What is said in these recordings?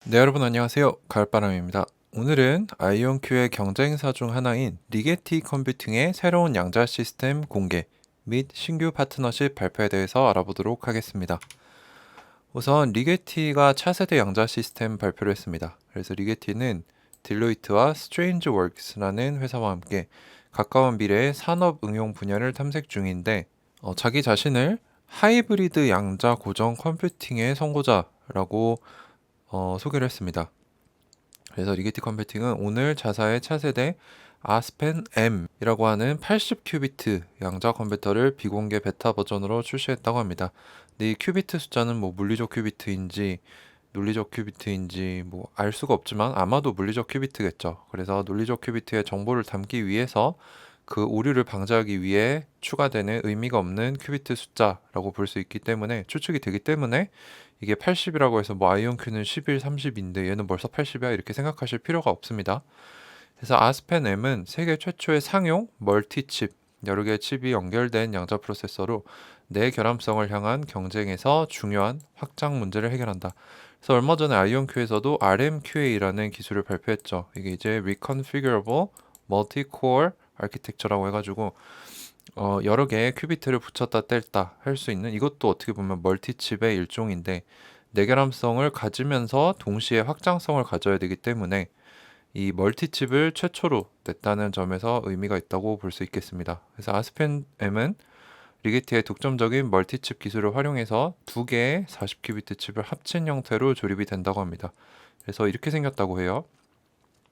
네, 여러분 안녕하세요. 가을바람입니다. 오늘은 아이온큐의 경쟁사 중 하나인 리게티 컴퓨팅의 새로운 양자 시스템 공개 및 신규 파트너십 발표에 대해서 알아보도록 하겠습니다. 우선 리게티가 차세대 양자 시스템 발표를 했습니다. 그래서 리게티는 딜로이트와 스트레인지웍스라는 회사와 함께 가까운 미래의 산업 응용 분야를 탐색 중인데 자기 자신을 하이브리드 양자 고정 컴퓨팅의 선구자라고 소개를 했습니다. 그래서 리게티 컴퓨팅은 오늘 자사의 차세대 아스펜 M이라고 하는 80큐비트 양자 컴퓨터를 비공개 베타 버전으로 출시했다고 합니다. 근데 이 큐비트 숫자는 뭐 물리적 큐비트인지 논리적 큐비트인지 뭐 알 수가 없지만 아마도 물리적 큐비트겠죠. 그래서 논리적 큐비트의 정보를 담기 위해서 그 오류를 방지하기 위해 추가되는 의미가 없는 큐비트 숫자라고 볼 수 있기 때문에 추측이 되기 때문에 이게 80이라고 해서 뭐 아이온큐는 11, 30인데 얘는 벌써 80이야 이렇게 생각하실 필요가 없습니다. 그래서 아스펜 M은 세계 최초의 상용 멀티칩 여러 개의 칩이 연결된 양자 프로세서로 내 결함성을 향한 경쟁에서 중요한 확장 문제를 해결한다. 그래서 얼마 전에 아이온큐에서도 RMQA라는 기술을 발표했죠. 이게 이제 Reconfigurable Multi-Core Architecture라고 해가지고 여러 개의 큐비트를 붙였다 뗄다 할 수 있는 이것도 어떻게 보면 멀티칩의 일종인데 내결함성을 가지면서 동시에 확장성을 가져야 되기 때문에 이 멀티칩을 최초로 냈다는 점에서 의미가 있다고 볼 수 있겠습니다. 그래서 아스펜 M은 리게티의 독점적인 멀티칩 기술을 활용해서 두 개의 40큐비트 칩을 합친 형태로 조립이 된다고 합니다. 그래서 이렇게 생겼다고 해요.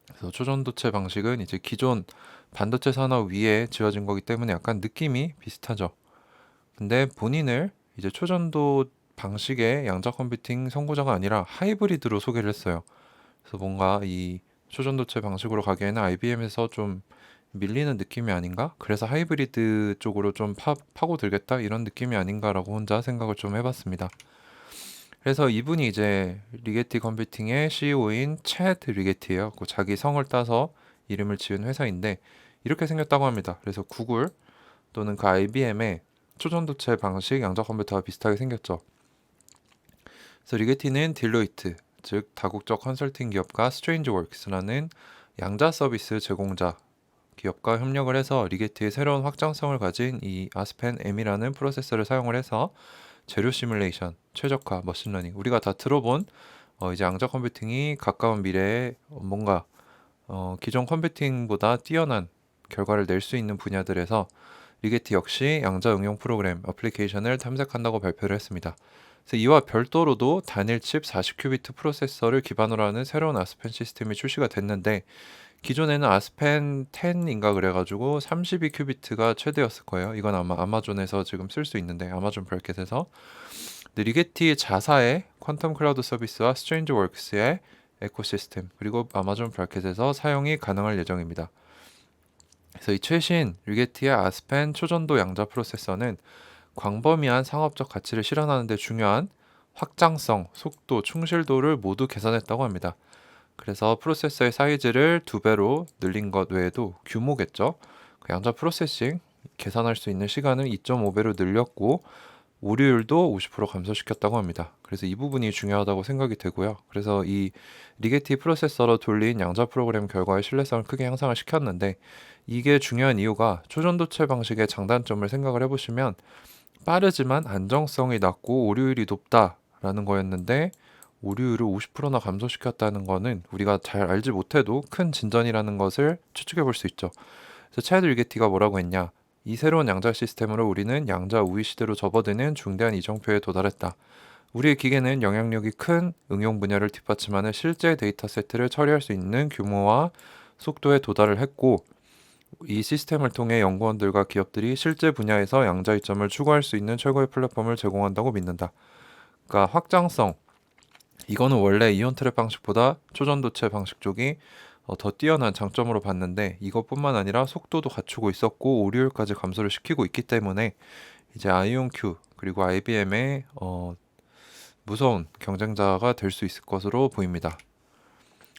그래서 초전도체 방식은 이제 기존 반도체 산업 위에 지어진 거기 때문에 약간 느낌이 비슷하죠. 근데 본인을 이제 초전도 방식의 양자 컴퓨팅 선구자가 아니라 하이브리드로 소개를 했어요. 그래서 뭔가 이 초전도체 방식으로 가기에는 IBM에서 좀 밀리는 느낌이 아닌가? 그래서 하이브리드 쪽으로 좀 파고들겠다 이런 느낌이 아닌가라고 혼자 생각을 좀 해봤습니다. 그래서 이분이 이제 리게티 컴퓨팅의 CEO인 채드 리게티예요. 그 자기 성을 따서 이름을 지은 회사인데 이렇게 생겼다고 합니다. 그래서 구글 또는 그 IBM의 초전도체 방식 양자 컴퓨터와 비슷하게 생겼죠. 그래서 리게티는 딜로이트, 즉 다국적 컨설팅 기업과 스트레인지웍스라는 양자 서비스 제공자 기업과 협력을 해서 리게티의 새로운 확장성을 가진 이 아스펜 M이라는 프로세서를 사용을 해서 재료 시뮬레이션, 최적화, 머신러닝 우리가 다 들어본 이제 양자 컴퓨팅이 가까운 미래에 뭔가 기존 컴퓨팅보다 뛰어난 결과를 낼 수 있는 분야들에서 리게티 역시 양자 응용 프로그램, 어플리케이션을 탐색한다고 발표를 했습니다. 그래서 이와 별도로도 단일 칩 40큐비트 프로세서를 기반으로 하는 새로운 아스펜 시스템이 출시가 됐는데 기존에는 아스펜 10인가 그래가지고 32큐비트가 최대였을 거예요. 이건 아마 아마존에서 지금 쓸 수 있는데 아마존 브래켓에서 리게티 자사의 퀀텀 클라우드 서비스와 스트레인지웍스의 에코시스템 그리고 아마존 브래켓에서 사용이 가능할 예정입니다. 그래서 이 최신 리게티의 아스펜 초전도 양자 프로세서는 광범위한 상업적 가치를 실현하는 데 중요한 확장성, 속도, 충실도를 모두 개선했다고 합니다. 그래서 프로세서의 사이즈를 2배로 늘린 것 외에도 규모겠죠. 그 양자 프로세싱 계산할 수 있는 시간을 2.5배로 늘렸고 오류율도 50% 감소시켰다고 합니다. 그래서 이 부분이 중요하다고 생각이 되고요. 그래서 이 리게티 프로세서로 돌린 양자 프로그램 결과의 신뢰성을 크게 향상을 시켰는데 이게 중요한 이유가 초전도체 방식의 장단점을 생각을 해보시면 빠르지만 안정성이 낮고 오류율이 높다라는 거였는데 오류율을 50%나 감소시켰다는 거는 우리가 잘 알지 못해도 큰 진전이라는 것을 추측해 볼 수 있죠. 그래서 차이드 리게티가 뭐라고 했냐? 이 새로운 양자 시스템으로 우리는 양자 우위 시대로 접어드는 중대한 이정표에 도달했다. 우리의 기계는 영향력이 큰 응용 분야를 뒷받침하는 실제 데이터 세트를 처리할 수 있는 규모와 속도에 도달을 했고 이 시스템을 통해 연구원들과 기업들이 실제 분야에서 양자 이점을 추구할 수 있는 최고의 플랫폼을 제공한다고 믿는다. 그러니까 확장성 이거는 원래 이온 트랩 방식보다 초전도체 방식 쪽이 더 뛰어난 장점으로 봤는데 이것뿐만 아니라 속도도 갖추고 있었고 오류율까지 감소를 시키고 있기 때문에 이제 아이온큐 그리고 IBM의 무서운 경쟁자가 될 수 있을 것으로 보입니다.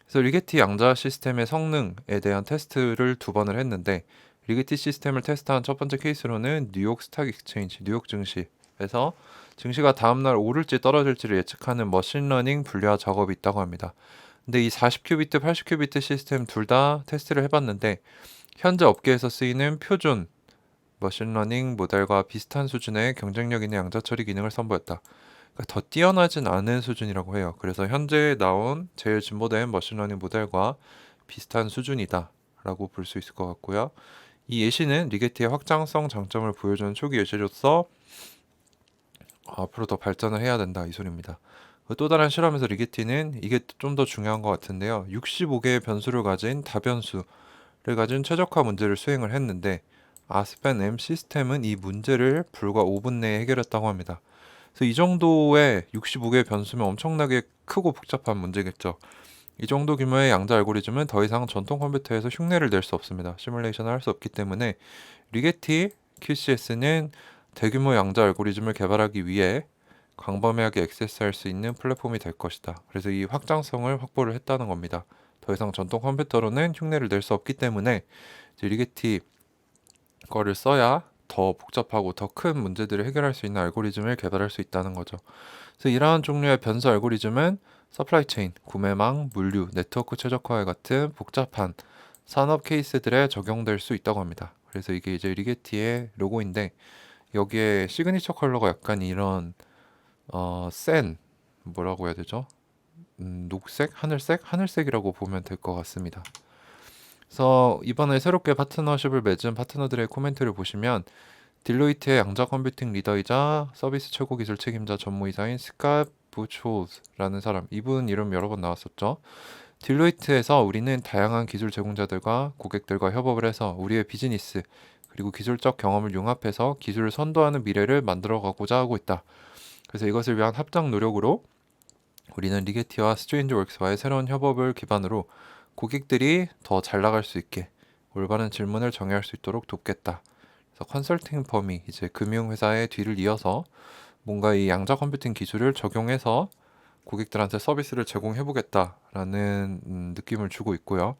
그래서 리게티 양자 시스템의 성능에 대한 테스트를 2번을 했는데 리게티 시스템을 테스트한 첫 번째 케이스로는 뉴욕 스탁 익스체인지, 뉴욕 증시 에서 증시가 다음날 오를지 떨어질지를 예측하는 머신러닝 분류화 작업이 있다고 합니다. 근데 이 40큐비트, 80큐비트 시스템 둘 다 테스트를 해봤는데 현재 업계에서 쓰이는 표준 머신러닝 모델과 비슷한 수준의 경쟁력 있는 양자 처리 기능을 선보였다. 그러니까 더 뛰어나진 않은 수준이라고 해요. 그래서 현재 나온 제일 진보된 머신러닝 모델과 비슷한 수준이다라고 볼 수 있을 것 같고요. 이 예시는 리게티의 확장성 장점을 보여주는 초기 예시로서 앞으로 더 발전을 해야 된다 이 소리입니다. 또 다른 실험에서 리게티는 이게 좀 더 중요한 것 같은데요. 65개의 변수를 가진 다변수를 가진 최적화 문제를 수행을 했는데 아스펜 M 시스템은 이 문제를 불과 5분 내에 해결했다고 합니다. 그래서 이 정도의 65개의 변수면 엄청나게 크고 복잡한 문제겠죠. 이 정도 규모의 양자 알고리즘은 더 이상 전통 컴퓨터에서 흉내를 낼 수 없습니다. 시뮬레이션을 할 수 없기 때문에 리게티 QCS는 대규모 양자 알고리즘을 개발하기 위해 광범위하게 액세스할 수 있는 플랫폼이 될 것이다. 그래서 이 확장성을 확보를 했다는 겁니다. 더 이상 전통 컴퓨터로는 흉내를 낼 수 없기 때문에 이제 리게티 거를 써야 더 복잡하고 더 큰 문제들을 해결할 수 있는 알고리즘을 개발할 수 있다는 거죠. 그래서 이러한 종류의 변수 알고리즘은 서플라이 체인, 구매망, 물류, 네트워크 최적화와 같은 복잡한 산업 케이스들에 적용될 수 있다고 합니다. 그래서 이게 이제 리게티의 로고인데 여기에 시그니처 컬러가 약간 이런 센 뭐라고 해야 되죠? 녹색, 하늘색이라고 보면 될 것 같습니다. 그래서 이번에 새롭게 파트너십을 맺은 파트너들의 코멘트를 보시면 딜로이트의 양자 컴퓨팅 리더이자 서비스 최고 기술 책임자 전무이사인 스캇 부초즈라는 사람, 이분 이름 여러 번 나왔었죠. 딜로이트에서 우리는 다양한 기술 제공자들과 고객들과 협업을 해서 우리의 비즈니스 그리고 기술적 경험을 융합해서 기술을 선도하는 미래를 만들어가고자 하고 있다. 그래서 이것을 위한 합작 노력으로 우리는 리게티와 스트레인지웍스와의 새로운 협업을 기반으로 고객들이 더 잘 나갈 수 있게 올바른 질문을 정의할 수 있도록 돕겠다. 그래서 컨설팅 펌이 이제 금융회사의 뒤를 이어서 뭔가 이 양자 컴퓨팅 기술을 적용해서 고객들한테 서비스를 제공해보겠다라는 느낌을 주고 있고요.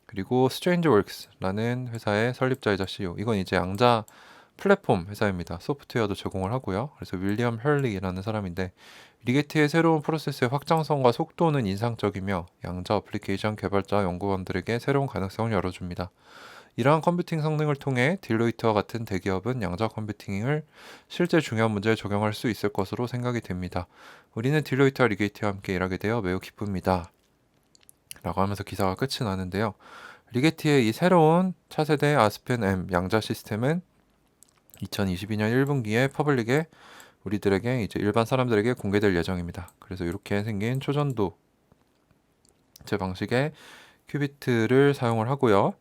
그리고 스트레인지웍스라는 회사의 설립자이자 CEO, 이건 이제 양자 플랫폼 회사입니다. 소프트웨어도 제공을 하고요. 그래서 윌리엄 헐리라는 사람인데 리게티의 새로운 프로세스의 확장성과 속도는 인상적이며 양자 어플리케이션 개발자 연구원들에게 새로운 가능성을 열어줍니다. 이러한 컴퓨팅 성능을 통해 딜로이트와 같은 대기업은 양자 컴퓨팅을 실제 중요한 문제에 적용할 수 있을 것으로 생각이 됩니다. 우리는 딜로이트와 리게티와 함께 일하게 되어 매우 기쁩니다. 라고 하면서 기사가 끝이 나는데요. 리게티의 이 새로운 차세대 아스펜 M 양자 시스템은 2022년 1분기에 퍼블릭에 우리들에게 이제 일반 사람들에게 공개될 예정입니다. 그래서 이렇게 생긴 초전도 제 방식의 큐비트를 사용을 하고요.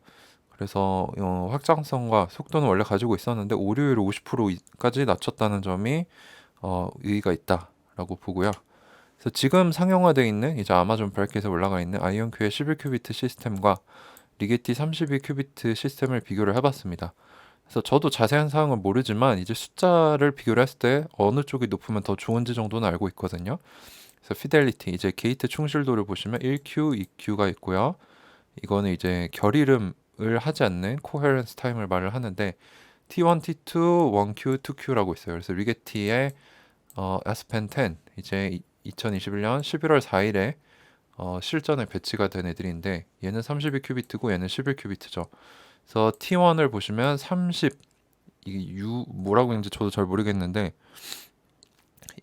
그래서 확장성과 속도는 원래 가지고 있었는데 오류율을 50%까지 낮췄다는 점이 의의가 있다라고 보고요. 그래서 지금 상용화되어 있는 이제 아마존 브래킷에 올라가 있는 아이온큐의 11큐비트 시스템과 리게티 32큐비트 시스템을 비교를 해봤습니다. 그래서 저도 자세한 사항은 모르지만 이제 숫자를 비교를 했을 때 어느 쪽이 높으면 더 좋은지 정도는 알고 있거든요. 그래서 피델리티 이제 게이트 충실도를 보시면 1Q, 2Q가 있고요. 이거는 이제 결이름을 하지 않는 코헤런스 타임을 말을 하는데 T1, T2, 1Q, 2Q라고 있어요. 그래서 리게티의 아스펜 10 이제 2021년 11월 4일에 실전에 배치가 된 애들인데 얘는 32큐비트고 얘는 11큐비트죠. 그래서 T1을 보시면 30 이게 뭐라고 했는지 저도 잘 모르겠는데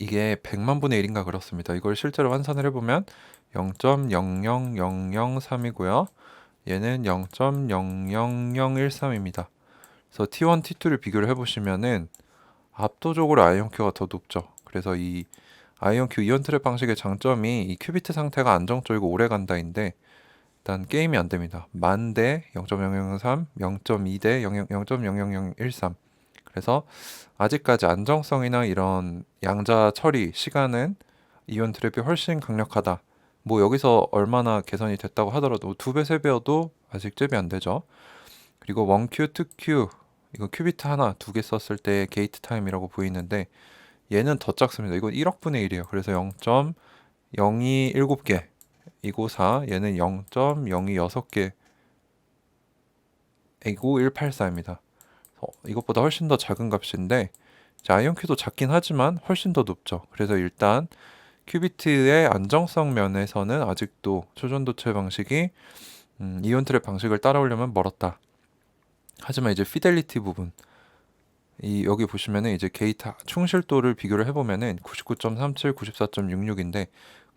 이게 100만 분의 1인가 그렇습니다. 이걸 실제로 환산을 해보면 0.00003이고요. 얘는 0.00013입니다. 그래서 T1, T2를 비교를 해보시면은 압도적으로 아이온큐가 더 높죠. 그래서 이 아이온큐 이온 트랩 방식의 장점이 이 큐비트 상태가 안정적이고 오래 간다인데 일단 게임이 안 됩니다. 10,000대 0.0003, 0.2대 0.00013. 그래서 아직까지 안정성이나 이런 양자 처리 시간은 이온 트랩이 훨씬 강력하다. 뭐 여기서 얼마나 개선이 됐다고 하더라도 2배, 3배여도 아직 잽이 안 되죠. 그리고 1Q, 2Q 이거 큐비트 하나, 두 개 썼을 때 게이트 타임이라고 보이는데 얘는 더 작습니다. 이건 1억 분의 1이에요. 그래서 0.0217개 이고 4, 얘는 0.02 6개 이고 184입니다. 이것보다 훨씬 더 작은 값인데 아이온큐도 작긴 하지만 훨씬 더 높죠. 그래서 일단 큐비트의 안정성 면에서는 아직도 초전도체 방식이 이온 트랩 방식을 따라오려면 멀었다. 하지만 이제 피델리티 부분, 여기 보시면은 이제 게이트 충실도를 비교를 해보면은 99.37, 94.66인데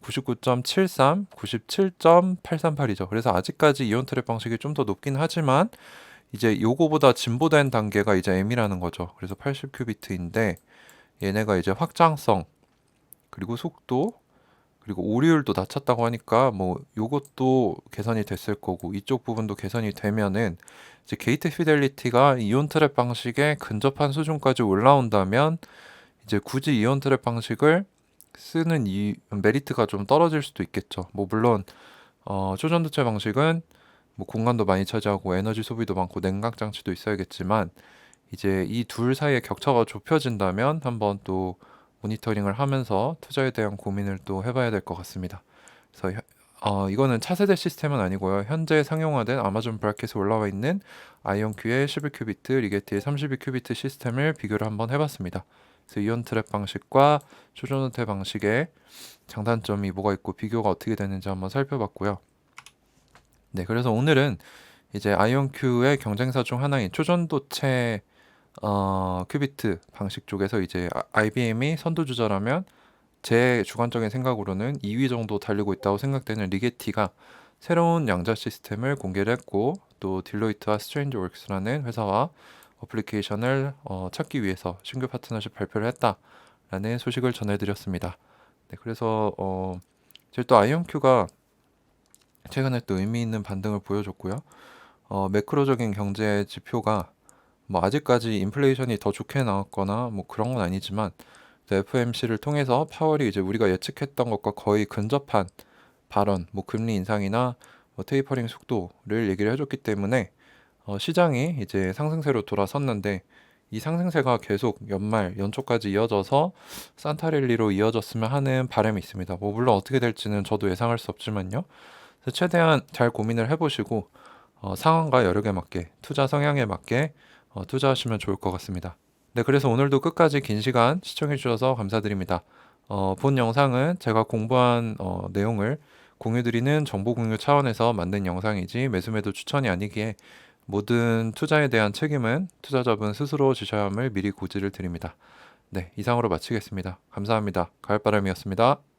99.73, 97.838이죠. 그래서 아직까지 이온 트랩 방식이 좀 더 높긴 하지만 이제 요거보다 진보된 단계가 이제 M이라는 거죠. 그래서 80큐비트인데 얘네가 이제 확장성 그리고 속도 그리고 오류율도 낮췄다고 하니까 뭐 요것도 개선이 됐을 거고 이쪽 부분도 개선이 되면은 이제 게이트 피델리티가 이온 트랩 방식에 근접한 수준까지 올라온다면 이제 굳이 이온 트랩 방식을 쓰는 이 메리트가 좀 떨어질 수도 있겠죠. 뭐 물론 초전도체 방식은 뭐 공간도 많이 차지하고 에너지 소비도 많고 냉각 장치도 있어야겠지만 이제 이 둘 사이의 격차가 좁혀진다면 한번 또 모니터링을 하면서 투자에 대한 고민을 또 해봐야 될 것 같습니다. 그래서 이거는 차세대 시스템은 아니고요. 현재 상용화된 아마존 브라켓에 올라와 있는 아이온큐의 11큐비트, 리게티의 32큐비트 시스템을 비교를 한번 해봤습니다. 그래서 이온 트랩 방식과 초전도체 방식의 장단점이 뭐가 있고 비교가 어떻게 되는지 한번 살펴봤고요. 네, 그래서 오늘은 이제 아이온큐의 경쟁사 중 하나인 초전도체 큐비트 방식 쪽에서 이제 IBM이 선두주자라면 제 주관적인 생각으로는 2위 정도 달리고 있다고 생각되는 리게티가 새로운 양자 시스템을 공개를 했고 또 딜로이트와 스트레인지웍스라는 회사와 어플리케이션을 찾기 위해서 신규 파트너십 발표를 했다라는 소식을 전해드렸습니다. 네, 그래서 이제 또 아이온큐가 최근에 또 의미 있는 반등을 보여줬고요. 매크로적인 경제 지표가 뭐 아직까지 인플레이션이 더 좋게 나왔거나 뭐 그런 건 아니지만 FOMC를 통해서 파월이 이제 우리가 예측했던 것과 거의 근접한 발언, 뭐 금리 인상이나 뭐 테이퍼링 속도를 얘기를 해줬기 때문에 시장이 이제 상승세로 돌아섰는데 이 상승세가 계속 연말, 연초까지 이어져서 산타랠리로 이어졌으면 하는 바람이 있습니다. 뭐 물론 어떻게 될지는 저도 예상할 수 없지만요. 그래서 최대한 잘 고민을 해보시고 상황과 여력에 맞게, 투자 성향에 맞게 투자하시면 좋을 것 같습니다. 네, 그래서 오늘도 끝까지 긴 시간 시청해 주셔서 감사드립니다. 본 영상은 제가 공부한 내용을 공유드리는 정보 공유 차원에서 만든 영상이지 매수매도 추천이 아니기에 모든 투자에 대한 책임은 투자자분 스스로 지셔야 함을 미리 고지를 드립니다. 네, 이상으로 마치겠습니다. 감사합니다. 가을바람이었습니다.